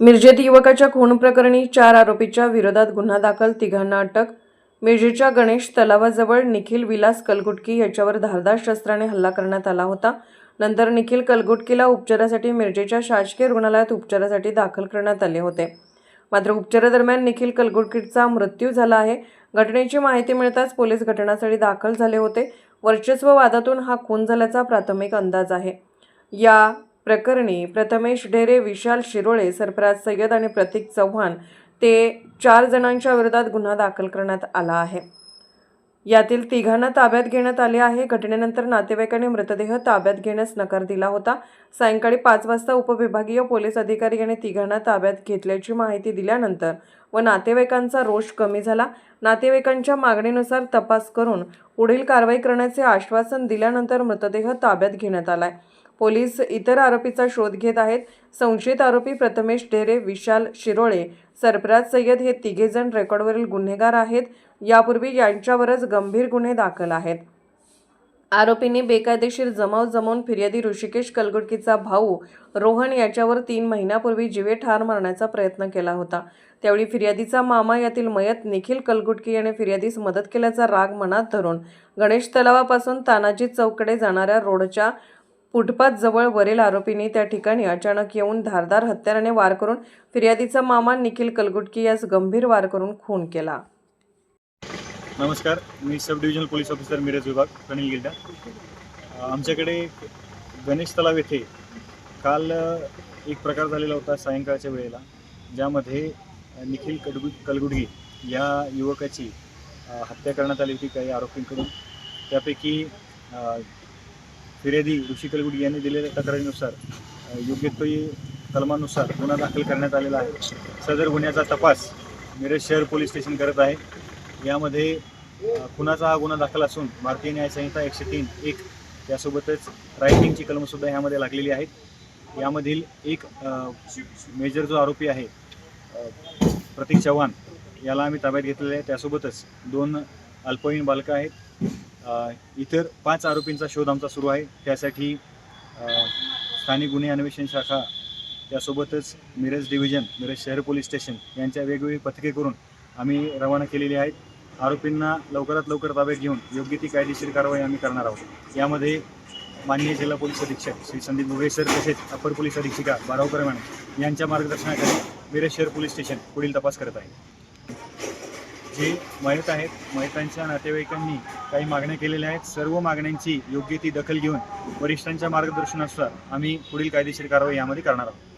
मिरजेत युवकाच्या खून प्रकरणी 4 आरोपीच्या विरोधात गुन्हा दाखल, तिघांना अटक। मिरजेच्या गणेश तलावाजवळ निखिल विलास कलगुटकी याच्यावर धारदार शस्त्राने हल्ला करण्यात आला होता। नंतर निखिल कलगुटकीला उपचारासाठी मिरजेच्या शासकीय रुग्णालयात उपचारासाठी दाखल करण्यात आले होते। मात्र उपचारादरम्यान निखिल कलगुटकीचा मृत्यू झाला आहे। घटनेची माहिती मिळताच पोलीस घटनास्थळी दाखल झाले होते। वर्चस्व वादातून हा खून झाल्याचा प्राथमिक अंदाज आहे। या प्रकरणी प्रथमेश ढेरे, विशाल शिरोळे, सरफराज सय्यद आणि प्रतीक चव्हाण ते 4 जणांच्या विरोधात गुन्हा दाखल करण्यात आला आहे। यातील तिघांना ताब्यात घेण्यात आले आहे। घटनेनंतर नातेवाईकांनी मृतदेह ताब्यात घेण्यास नकार दिला होता। सायंकाळी 5 वाजता उपविभागीय पोलीस अधिकारी यांनी तिघांना ताब्यात घेतल्याची माहिती दिल्यानंतर व नातेवाईकांचा रोष कमी झाला। नातेवाईकांच्या मागणीनुसार तपास करून पुढील कारवाई करण्याचे आश्वासन दिल्यानंतर मृतदेह ताब्यात घेण्यात आलाय। पोलीस इतर आरोपीचा शोध घेत आहेत। संशयित आरोपी प्रथमेश ढेरे, विशाल शिरोळे, सरफराज सय्यद हे तिघेजण रेकॉर्डवरील गुन्हेगार आहेत। यापूर्वी यांच्यावरच गंभीर गुन्हे दाखल आहेत। आरोपींनी बेकायदेशीर जमाव जमवून फिर्यादी ऋषिकेश कलगुटकीचा भाऊ रोहन याच्यावर 3 महिन्यापूर्वी जीवे ठार मारण्याचा प्रयत्न केला होता। त्यावेळी फिर्यादीचा मामा यातील मयत निखिल कलगुटकी याने फिर्यादीस मदत केल्याचा राग मनात धरून गणेश तलावापासून तानाजी चौककडे जाणाऱ्या रोडच्या फुटपाथ जवळ वरील आरोपींनी त्या ठिकाणी अचानक येऊन धारदार हत्याराने वार करून फिर्यादीचा मामा निखिल कलगुटकी यास गंभीर वार करून खून केला। नमस्कार, मी sub divisional police officer Miraj विभाग अनिल गिल्डा। आमच्याकडे गणेश तलाव येथे काल एक प्रकार झालेला होता सायंकाळच्या वेळेला, ज्यामध्ये निखिल कलगुटकी या युवकाची हत्या करण्यात आली होती काही आरोपींकडून। त्यापैकी फिर्यादी ऋषी कलगुटकी यांनी दिलेल्या तक्रारीनुसार योग्य तो कलमानुसार गुन्हा दाखल करण्यात आलेला आहे। सदर गुन्ह्याचा तपास मिरज शहर पोलीस स्टेशन करत आहे। यामध्ये खुनाचा हा गुन्हा दाखल असून भारतीय न्याय संहिता 103(1) यासोबतच रायटिंगची कलमसुद्धा यामध्ये लागलेली आहेत। यामधील एक मेजर जो आरोपी आहे प्रतीक चव्हाण याला आम्ही ताब्यात घेतलेले आहे। त्यासोबतच 2 अल्पवयीन बालकं आहेत। इतर 5 आरोपींचा शोध आमचा सुरू आहे। त्यासाठी स्थानिक गुन्हे अन्वेषण शाखा त्यासोबतच मिरज डिव्हिजन, मिरज शहर पोलीस स्टेशन यांच्या वेगवेगळी पथके करून आम्ही रवाना केलेली आहेत। आरोपींना लवकरात लवकर ताब्यात घेऊन योग्य ती कायदेशीर कारवाई आम्ही करणार आहोत। यामध्ये माननीय जिल्हा पोलीस अधीक्षक श्री संदीप भुगे सर तसेच अपर पोलीस अधीक्षिका बारावकर मॅडम यांच्या मार्गदर्शनाखाली मिरज शहर पोलीस स्टेशन पुढील तपास करत आहे। जे मयत आहेत, मयतांच्या नातेवाईकांनी काही मागण्या केलेल्या आहेत। सर्व मागण्यांची योग्य ती दखल घेऊन वरिष्ठांच्या मार्गदर्शनानुसार आम्ही पुढील कायदेशीर कारवाई यामध्ये करणार आहोत।